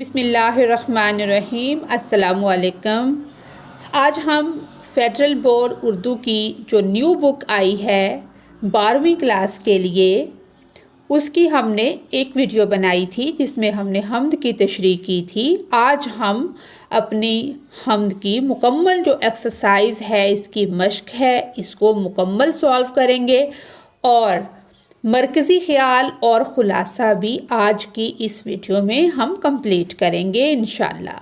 بسم اللہ الرحمن الرحیم۔ السلام علیکم۔ آج ہم فیڈرل بورڈ اردو کی جو نیو بک آئی ہے 12ویں کلاس کے لیے، اس کی ہم نے ایک ویڈیو بنائی تھی جس میں ہم نے حمد کی تشریح کی تھی۔ آج ہم اپنی حمد کی مکمل جو ایکسرسائز ہے، اس کی مشق ہے، اس کو مکمل سولو کریں گے اور مرکزی خیال اور خلاصہ بھی آج کی اس ویڈیو میں ہم کمپلیٹ کریں گے انشاءاللہ۔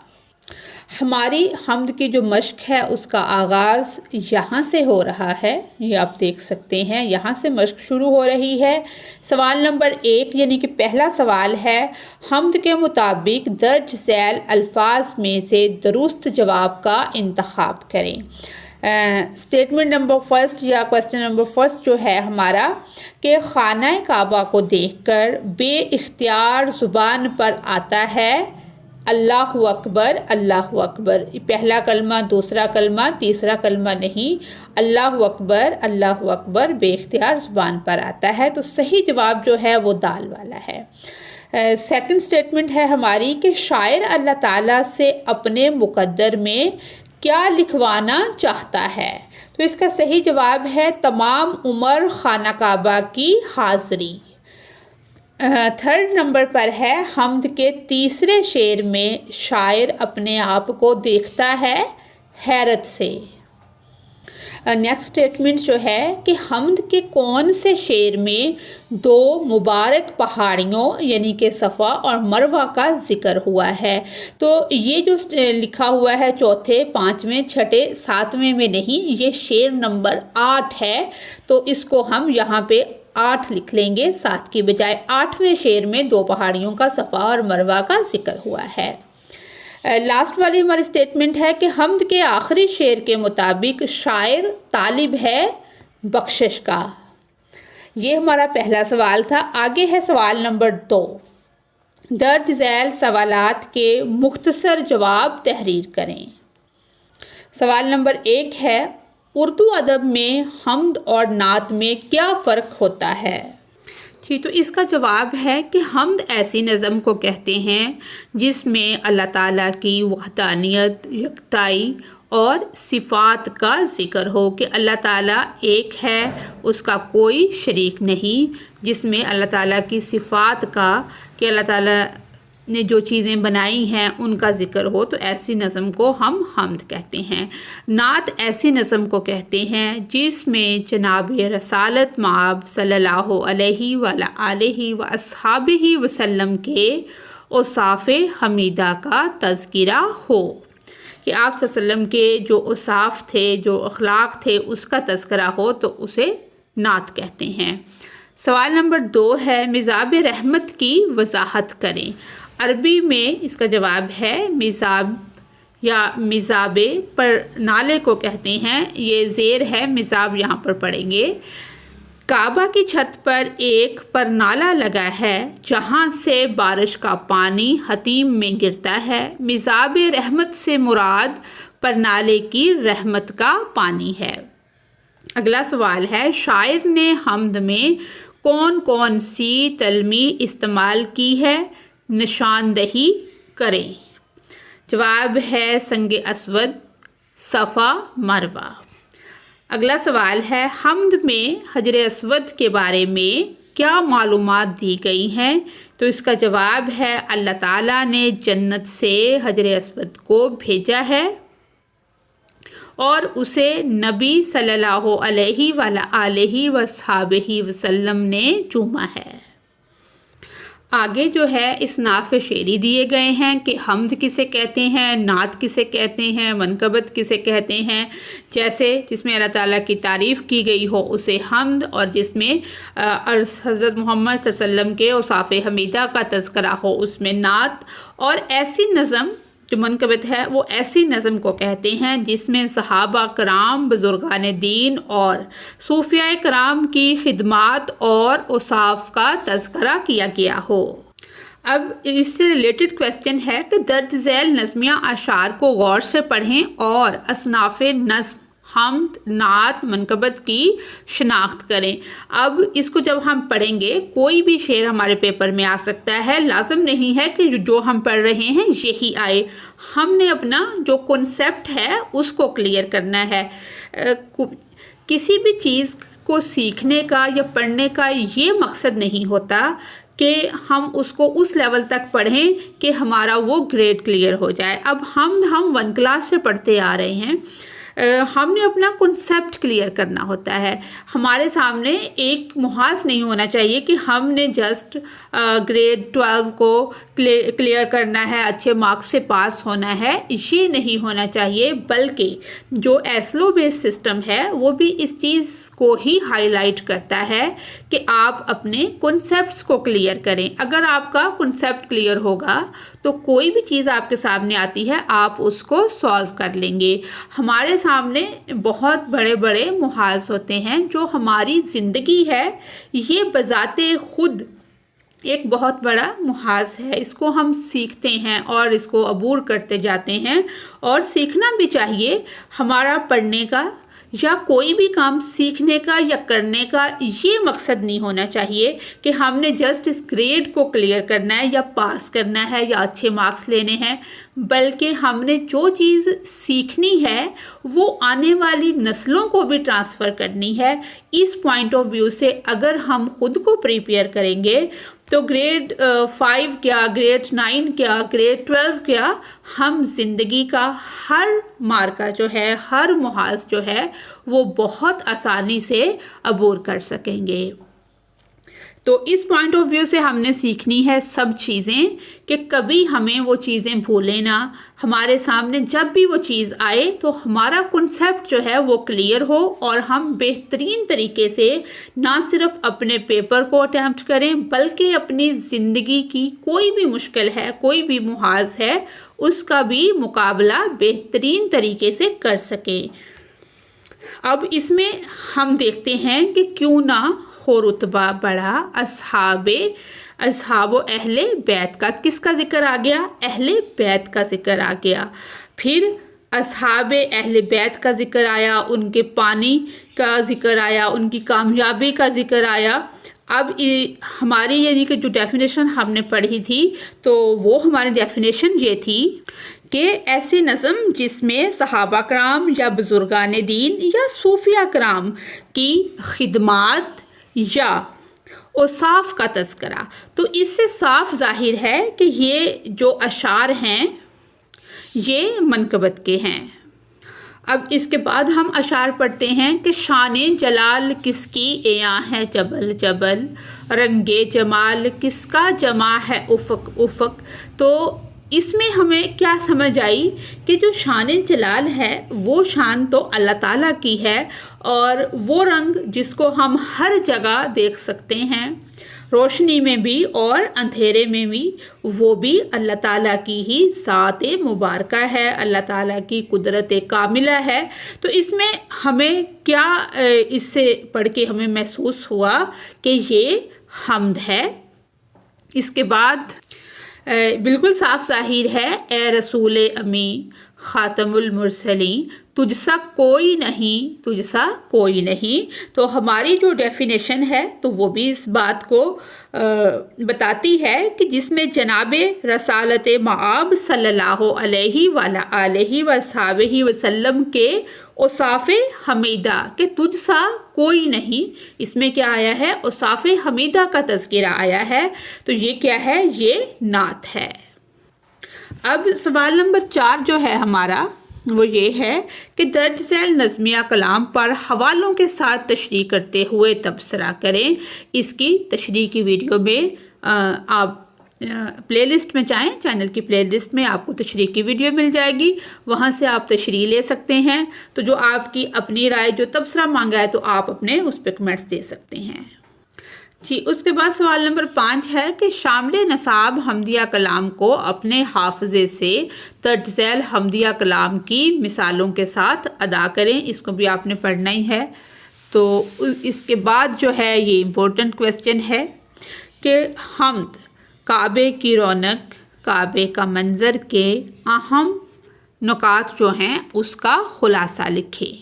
ہماری حمد کی جو مشق ہے اس کا آغاز یہاں سے ہو رہا ہے، یہ آپ دیکھ سکتے ہیں، یہاں سے مشق شروع ہو رہی ہے۔ سوال نمبر 1 یعنی کہ پہلا سوال ہے، حمد کے مطابق درج ذیل الفاظ میں سے درست جواب کا انتخاب کریں۔ اسٹیٹمنٹ نمبر 1 یا کوسچن نمبر 1 جو ہے ہمارا کہ خانہ کعبہ کو دیکھ کر بے اختیار زبان پر آتا ہے اللہ اکبر اللہ اکبر۔ پہلا کلمہ، دوسرا کلمہ، تیسرا کلمہ نہیں، اللہ اکبر بے اختیار زبان پر آتا ہے، تو صحیح جواب جو ہے وہ دال والا ہے۔ سیکنڈ اسٹیٹمنٹ ہے ہماری کہ شاعر اللہ تعالیٰ سے اپنے مقدر میں کیا لکھوانا چاہتا ہے، تو اس کا صحیح جواب ہے تمام عمر خانہ کعبہ کی حاضری۔ تھرڈ نمبر پر ہے حمد کے تیسرے شعر میں شاعر اپنے آپ کو دیکھتا ہے حیرت سے۔ نیکسٹ اسٹیٹمنٹ جو ہے کہ حمد کے کون سے شعر میں 2 مبارک پہاڑیوں یعنی کہ صفا اور مروہ کا ذکر ہوا ہے، تو یہ جو لکھا ہوا ہے چوتھے، 5ویں، 6، 7ویں میں نہیں، یہ شعر نمبر 8 ہے، تو اس کو ہم یہاں پہ 8 لکھ لیں گے 7 کی بجائے۔ 8ویں شعر میں 2 پہاڑیوں کا صفا اور مروہ کا ذکر ہوا ہے۔ لاسٹ والی ہماری اسٹیٹمنٹ ہے کہ حمد کے آخری شعر کے مطابق شاعر طالب ہے بخشش کا۔ یہ ہمارا پہلا سوال تھا۔ آگے ہے سوال نمبر 2، درج ذیل سوالات کے مختصر جواب تحریر کریں۔ سوال نمبر 1 ہے، اردو ادب میں حمد اور نعت میں کیا فرق ہوتا ہے؟ تو اس کا جواب ہے کہ حمد ایسی نظم کو کہتے ہیں جس میں اللہ تعالیٰ کی وحدانیت، یکتائی اور صفات کا ذکر ہو کہ اللہ تعالیٰ ایک ہے، اس کا کوئی شریک نہیں، جس میں اللہ تعالیٰ کی صفات کا، کہ اللہ تعالیٰ نے جو چیزیں بنائی ہیں ان کا ذکر ہو، تو ایسی نظم کو ہم حمد کہتے ہیں۔ نعت ایسی نظم کو کہتے ہیں جس میں جناب رسالت مآب صلی اللہ علیہ وآلہ وأصحابہ وسلم کے اوصاف حمیدہ کا تذکرہ ہو، کہ آپ صلی اللہ علیہ وسلم کے جو اوصاف تھے، جو اخلاق تھے، اس کا تذکرہ ہو تو اسے نعت کہتے ہیں۔ سوال نمبر 2 ہے، مزاب رحمت کی وضاحت کریں۔ عربی میں اس کا جواب ہے مزاب یا مزاب، پر نالے کو کہتے ہیں، یہ زیر ہے، مزاب یہاں پر پڑھیں گے۔ کعبہ کی چھت پر ایک پرنالہ لگا ہے جہاں سے بارش کا پانی حتیم میں گرتا ہے، مزاب رحمت سے مراد پرنالے کی رحمت کا پانی ہے۔ اگلا سوال ہے، شاعر نے حمد میں کون کون سی تلمیح استعمال کی ہے، نشاندہی کریں۔ جواب ہے سنگ اسود، صفا، مروہ۔ اگلا سوال ہے، حمد میں حجر اسود کے بارے میں کیا معلومات دی گئی ہیں، تو اس کا جواب ہے اللہ تعالیٰ نے جنت سے حجر اسود کو بھیجا ہے اور اسے نبی صلی اللہ علیہ وآلہ وصحبہ وسلم نے چوما ہے۔ آگے جو ہے اصناف شعری دیے گئے ہیں کہ حمد کسے کہتے ہیں، نعت کسے کہتے ہیں، منقبت کسے کہتے ہیں۔ جیسے جس میں اللہ تعالیٰ کی تعریف کی گئی ہو اسے حمد، اور جس میں حضرت محمد صلی اللہ علیہ وسلم کے اوصاف حمیدہ کا تذکرہ ہو اس میں نعت، اور ایسی نظم جو منقبت ہے وہ ایسی نظم کو کہتے ہیں جس میں صحابہ کرام، بزرگان دین اور صوفیاء کرام کی خدمات اور اوصاف کا تذکرہ کیا گیا ہو۔ اب اس سے ریلیٹڈ کویسچن ہے کہ درج ذیل نظمیہ اشعار کو غور سے پڑھیں اور اصناف نظم حمد، نعت، منقبت کی شناخت کریں۔ اب اس کو جب ہم پڑھیں گے کوئی بھی شعر ہمارے پیپر میں آ سکتا ہے، لازم نہیں ہے کہ جو ہم پڑھ رہے ہیں یہی آئے۔ ہم نے اپنا جو کنسیپٹ ہے اس کو کلیئر کرنا ہے۔ کسی بھی چیز کو سیکھنے کا یا پڑھنے کا یہ مقصد نہیں ہوتا کہ ہم اس کو اس لیول تک پڑھیں کہ ہمارا وہ گریڈ کلیئر ہو جائے۔ اب ہم 1 کلاس سے پڑھتے آ رہے ہیں، ہم نے اپنا کنسیپٹ کلیئر کرنا ہوتا ہے۔ ہمارے سامنے ایک محاذ نہیں ہونا چاہیے کہ ہم نے جسٹ گریڈ 12 کو کلیئر کرنا ہے، اچھے مارکس سے پاس ہونا ہے، یہ نہیں ہونا چاہیے، بلکہ جو ایسلو بیس سسٹم ہے وہ بھی اس چیز کو ہی ہائی لائٹ کرتا ہے کہ آپ اپنے کنسیپٹس کو کلیئر کریں۔ اگر آپ کا کنسیپٹ کلیئر ہوگا تو کوئی بھی چیز آپ کے سامنے آتی ہے آپ اس کو سالو کر لیں گے۔ ہمارے سامنے بہت بڑے بڑے محاذ ہوتے ہیں، جو ہماری زندگی ہے یہ بذات خود ایک بہت بڑا محاذ ہے۔ اس کو ہم سیکھتے ہیں اور اس کو عبور کرتے جاتے ہیں، اور سیکھنا بھی چاہیے۔ ہمارا پڑھنے کا یا کوئی بھی کام سیکھنے کا یا کرنے کا یہ مقصد نہیں ہونا چاہیے کہ ہم نے جسٹ اس گریڈ کو کلیئر کرنا ہے یا پاس کرنا ہے یا اچھے مارکس لینے ہیں، بلکہ ہم نے جو چیز سیکھنی ہے وہ آنے والی نسلوں کو بھی ٹرانسفر کرنی ہے۔ اس پوائنٹ آف ویو سے اگر ہم خود کو پریپیئر کریں گے تو گریڈ 5 کیا، گریڈ 9 کیا، گریڈ 12 کیا، ہم زندگی کا ہر مارکا جو ہے، ہر محاذ جو ہے وہ بہت آسانی سے عبور کر سکیں گے۔ تو اس پوائنٹ آف ویو سے ہم نے سیکھنی ہے سب چیزیں کہ کبھی ہمیں وہ چیزیں بھولیں نہ۔ ہمارے سامنے جب بھی وہ چیز آئے تو ہمارا کنسیپٹ جو ہے وہ کلیئر ہو، اور ہم بہترین طریقے سے نہ صرف اپنے پیپر کو اٹیمپٹ کریں بلکہ اپنی زندگی کی کوئی بھی مشکل ہے، کوئی بھی محاذ ہے، اس کا بھی مقابلہ بہترین طریقے سے کر سکیں۔ اب اس میں ہم دیکھتے ہیں کہ کیوں نہ ہو رتبہ بڑا اصحاب و اہل بیت کا۔ کس کا ذکر آ گیا؟ اہل بیت کا ذکر آ گیا۔ پھر اصحاب اہل بیت کا ذکر آیا، ان کے پانی کا ذکر آیا، ان کی کامیابی کا ذکر آیا۔ اب ہماری یعنی کہ جو ڈیفینیشن ہم نے پڑھی تھی تو وہ ہماری ڈیفینیشن یہ تھی کہ ایسی نظم جس میں صحابہ کرام یا بزرگان دین یا صوفیہ کرام کی خدمات یا اوصاف کا تذکرہ۔ تو اس سے صاف ظاہر ہے کہ یہ جو اشعار ہیں یہ منقبت کے ہیں۔ اب اس کے بعد ہم اشعار پڑھتے ہیں کہ شان جلال کس کی عیاں ہے جبل جبل، رنگ جمال کس کا جمع ہے افق افق۔ تو اس میں ہمیں کیا سمجھ آئی کہ جو شان جلال ہے وہ شان تو اللہ تعالیٰ کی ہے، اور وہ رنگ جس کو ہم ہر جگہ دیکھ سکتے ہیں، روشنی میں بھی اور اندھیرے میں بھی، وہ بھی اللہ تعالیٰ کی ہی ذات مبارکہ ہے، اللہ تعالیٰ کی قدرت کاملہ ہے۔ تو اس میں ہمیں کیا اس سے پڑھ کے ہمیں محسوس ہوا کہ یہ حمد ہے۔ اس کے بعد بالکل صاف ظاہر ہے، اے رسول امی خاتم المرسلین تجھ سا کوئی نہیں، تجھ سا کوئی نہیں۔ تو ہماری جو ڈیفینیشن ہے تو وہ بھی اس بات کو بتاتی ہے کہ جس میں جناب رسالت مآب صلی اللہ علیہ وآلہ وصحبہ وسلم کے اوصاف حمیدہ کہ تجھ سا کوئی نہیں، اس میں کیا آیا ہے؟ اوصاف حمیدہ کا تذکرہ آیا ہے۔ تو یہ کیا ہے؟ یہ نعت ہے۔ اب سوال نمبر 4 جو ہے ہمارا وہ یہ ہے کہ درج ذیل نظمیہ کلام پر حوالوں کے ساتھ تشریح کرتے ہوئے تبصرہ کریں۔ اس کی تشریح کی ویڈیو میں آپ پلے لسٹ میں جائیں، چینل کی پلے لسٹ میں آپ کو تشریح کی ویڈیو مل جائے گی، وہاں سے آپ تشریح لے سکتے ہیں۔ تو جو آپ کی اپنی رائے جو تبصرہ مانگا ہے تو آپ اپنے اس پہ کمنٹس دے سکتے ہیں۔ جی، اس کے بعد سوال نمبر 5 ہے کہ شامل نصاب حمدیہ کلام کو اپنے حافظے سے درج ذیل حمدیہ کلام کی مثالوں کے ساتھ ادا کریں۔ اس کو بھی آپ نے پڑھنا ہی ہے۔ تو اس کے بعد جو ہے یہ امپورٹنٹ کویسچن ہے کہ حمد کعبے کی رونق، کعبے کا منظر کے اہم نکات جو ہیں اس کا خلاصہ لکھیں۔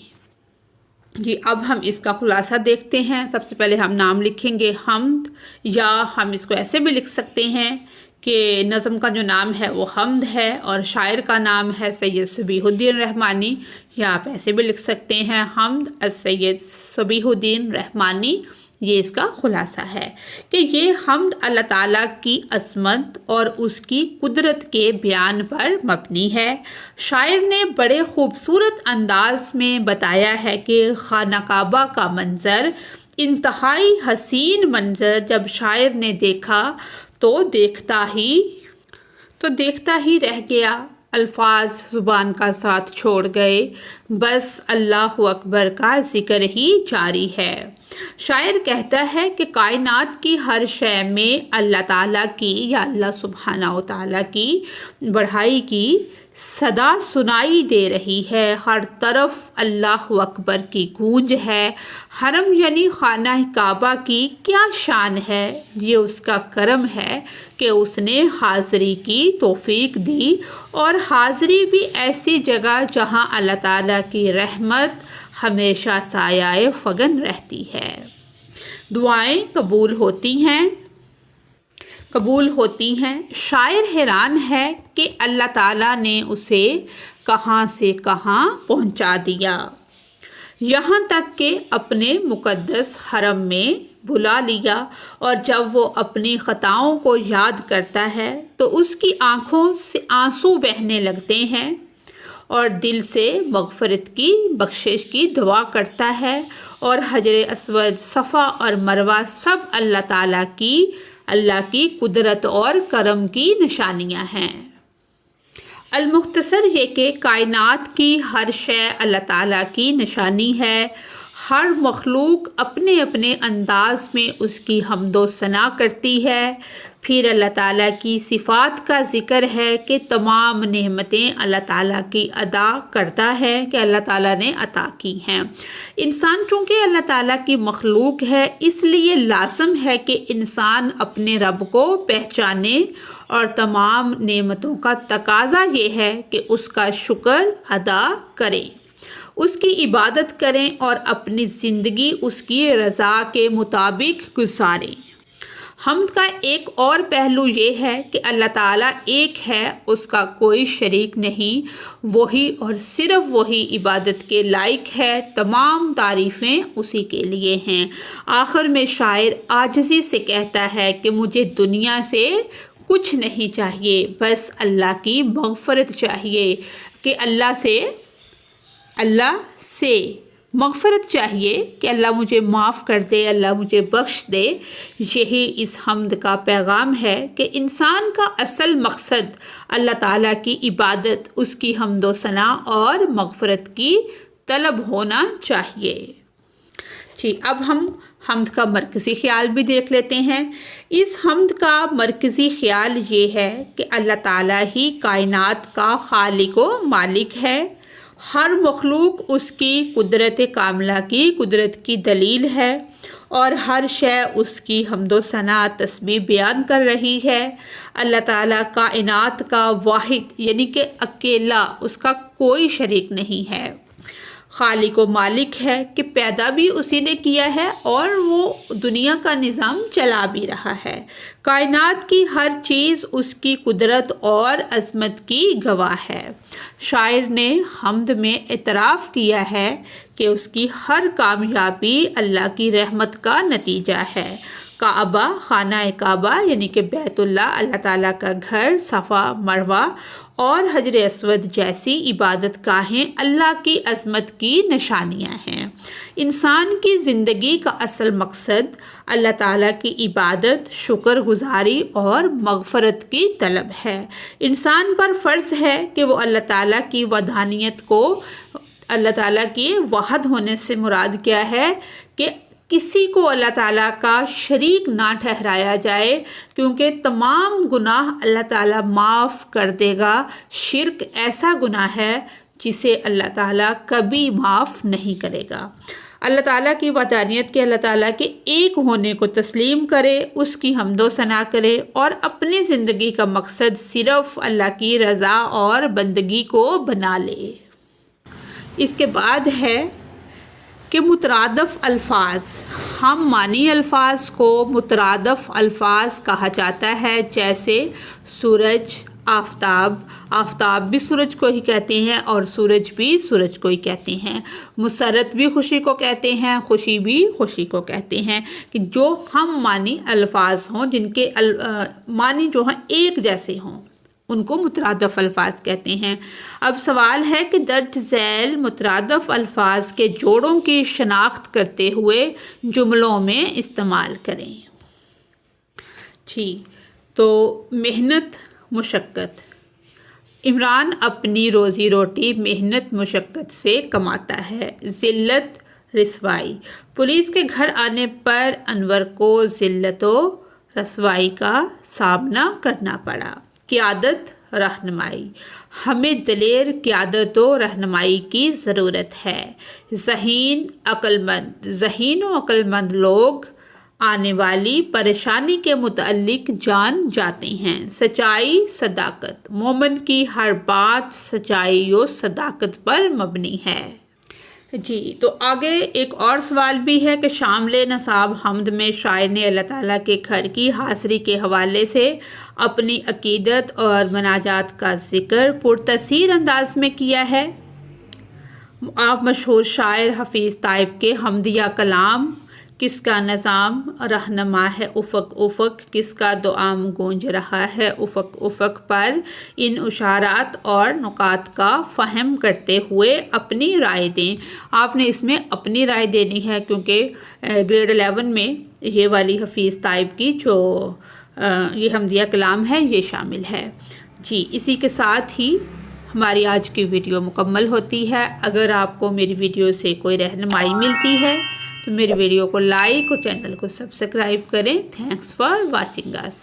جی اب ہم اس کا خلاصہ دیکھتے ہیں۔ سب سے پہلے ہم نام لکھیں گے حمد، یا ہم اس کو ایسے بھی لکھ سکتے ہیں کہ نظم کا جو نام ہے وہ حمد ہے اور شاعر کا نام ہے سید صبیح الدین رحمانی، یا آپ ایسے بھی لکھ سکتے ہیں حمد السید صبیح الدین رحمانی۔ یہ اس کا خلاصہ ہے کہ یہ حمد اللہ تعالیٰ کی عظمت اور اس کی قدرت کے بیان پر مبنی ہے۔ شاعر نے بڑے خوبصورت انداز میں بتایا ہے کہ خانہ کعبہ کا منظر، انتہائی حسین منظر، جب شاعر نے دیکھا تو دیکھتا ہی رہ گیا، الفاظ زبان کا ساتھ چھوڑ گئے، بس اللہ اکبر کا ذکر ہی جاری ہے۔ شاعر کہتا ہے کہ کائنات کی ہر شے میں اللہ تعالیٰ کی یا اللہ سبحانہ و تعالیٰ کی بڑائی کی صدا سنائی دے رہی ہے، ہر طرف اللہ اکبر کی گونج ہے۔ حرم یعنی خانہ کعبہ کی کیا شان ہے، یہ اس کا کرم ہے کہ اس نے حاضری کی توفیق دی، اور حاضری بھی ایسی جگہ جہاں اللہ تعالیٰ کی رحمت ہمیشہ سایہ فگن رہتی ہے۔ دعائیں قبول ہوتی ہیں۔ شاعر حیران ہے کہ اللہ تعالیٰ نے اسے کہاں سے کہاں پہنچا دیا، یہاں تک کہ اپنے مقدس حرم میں بلا لیا، اور جب وہ اپنی خطاؤں کو یاد کرتا ہے تو اس کی آنکھوں سے آنسو بہنے لگتے ہیں، اور دل سے مغفرت کی بخشش کی دعا کرتا ہے، اور حجر اسود، صفا اور مروہ سب اللہ کی قدرت اور کرم کی نشانیاں ہیں۔ المختصر یہ کہ کائنات کی ہر شے اللہ تعالیٰ کی نشانی ہے، ہر مخلوق اپنے اپنے انداز میں اس کی حمد و ثنا کرتی ہے۔ پھر اللہ تعالیٰ کی صفات کا ذکر ہے کہ تمام نعمتیں اللہ تعالیٰ کی ادا کرتا ہے کہ اللہ تعالیٰ نے عطا کی ہیں۔ انسان چونکہ اللہ تعالیٰ کی مخلوق ہے، اس لیے لازم ہے کہ انسان اپنے رب کو پہچانے، اور تمام نعمتوں کا تقاضا یہ ہے کہ اس کا شکر ادا کریں، اس کی عبادت کریں اور اپنی زندگی اس کی رضا کے مطابق گزاریں۔ حمد کا ایک اور پہلو یہ ہے کہ اللہ تعالیٰ ایک ہے، اس کا کوئی شریک نہیں، وہی اور صرف وہی عبادت کے لائق ہے، تمام تعریفیں اسی کے لیے ہیں۔ آخر میں شاعر عاجزی سے کہتا ہے کہ مجھے دنیا سے کچھ نہیں چاہیے، بس اللہ کی مغفرت چاہیے، کہ اللہ سے مغفرت چاہیے کہ اللہ مجھے معاف کر دے، اللہ مجھے بخش دے۔ یہی اس حمد کا پیغام ہے کہ انسان کا اصل مقصد اللہ تعالیٰ کی عبادت، اس کی حمد و ثنا اور مغفرت کی طلب ہونا چاہیے۔ جی اب ہم حمد کا مرکزی خیال بھی دیکھ لیتے ہیں۔ اس حمد کا مرکزی خیال یہ ہے کہ اللہ تعالیٰ ہی کائنات کا خالق و مالک ہے، ہر مخلوق اس کی قدرت کاملہ کی قدرت کی دلیل ہے، اور ہر شے اس کی حمد و ثنا تسبیح بیان کر رہی ہے۔ اللہ تعالیٰ کائنات کا واحد یعنی کہ اکیلا، اس کا کوئی شریک نہیں ہے، خالق و مالک ہے کہ پیدا بھی اسی نے کیا ہے اور وہ دنیا کا نظام چلا بھی رہا ہے۔ کائنات کی ہر چیز اس کی قدرت اور عظمت کی گواہ ہے۔ شاعر نے حمد میں اعتراف کیا ہے کہ اس کی ہر کامیابی اللہ کی رحمت کا نتیجہ ہے۔ کعبہ، خانہ کعبہ یعنی کہ بیت اللہ، اللہ تعالیٰ کا گھر، صفا، مروہ اور حجر اسود جیسی عبادت گاہیں اللہ کی عظمت کی نشانیاں ہیں۔ انسان کی زندگی کا اصل مقصد اللہ تعالیٰ کی عبادت، شکر گزاری اور مغفرت کی طلب ہے۔ انسان پر فرض ہے کہ وہ اللہ تعالیٰ کی وحدانیت کو، اللہ تعالیٰ کی واحد ہونے سے مراد کیا ہے کہ کسی کو اللہ تعالیٰ کا شریک نہ ٹھہرایا جائے، کیونکہ تمام گناہ اللہ تعالیٰ معاف کر دے گا۔ شرک ایسا گناہ ہے جسے اللہ تعالیٰ کبھی معاف نہیں کرے گا۔ اللہ تعالیٰ کی وحدانیت کے، اللہ تعالیٰ کے ایک ہونے کو تسلیم کرے، اس کی حمد و ثنا کرے اور اپنی زندگی کا مقصد صرف اللہ کی رضا اور بندگی کو بنا لے۔ اس کے بعد ہے کہ مترادف الفاظ، ہم معنی الفاظ کو مترادف الفاظ کہا جاتا ہے، جیسے سورج، آفتاب، آفتاب بھی سورج کو ہی کہتے ہیں اور سورج بھی سورج کو ہی کہتے ہیں، مسرت بھی خوشی کو کہتے ہیں، خوشی بھی خوشی کو کہتے ہیں، کہ جو ہم معنی الفاظ ہوں، جن کے معنی جو ہیں ایک جیسے ہوں، ان کو مترادف الفاظ کہتے ہیں۔ اب سوال ہے کہ درج ذیل مترادف الفاظ کے جوڑوں کی شناخت کرتے ہوئے جملوں میں استعمال کریں۔ جی، تو محنت، مشقت۔ عمران اپنی روزی روٹی محنت مشقت سے کماتا ہے۔ ذلت، رسوائی۔ پولیس کے گھر آنے پر انور کو ذلت و رسوائی کا سامنا کرنا پڑا۔ قیادت، رہنمائی۔ ہمیں دلیر قیادت و رہنمائی کی ضرورت ہے۔ ذہین، عقل مند۔ ذہین و عقل مند لوگ آنے والی پریشانی کے متعلق جان جاتے ہیں۔ سچائی، صداقت۔ مومن کی ہر بات سچائی و صداقت پر مبنی ہے۔ جی، تو آگے ایک اور سوال بھی ہے کہ شامل نصاب حمد میں شاعر نے اللہ تعالیٰ کے گھر کی حاضری کے حوالے سے اپنی عقیدت اور مناجات کا ذکر پرتاثیر انداز میں کیا ہے۔ آپ مشہور شاعر حفیظ طیب کے حمدیہ کلام کس کا نظام رہنما ہے افق افق، کس کا دعام گونج رہا ہے افق افق پر ان اشارات اور نکات کا فہم کرتے ہوئے اپنی رائے دیں۔ آپ نے اس میں اپنی رائے دینی ہے، کیونکہ گریڈ 11 میں یہ والی حفیظ طیب کی جو یہ حمدیہ کلام ہے یہ شامل ہے۔ جی، اسی کے ساتھ ہی ہماری آج کی ویڈیو مکمل ہوتی ہے۔ اگر آپ کو میری ویڈیو سے کوئی رہنمائی ملتی ہے تو میری ویڈیو کو لائک اور چینل کو سبسکرائب کریں۔ Thanks for watching us.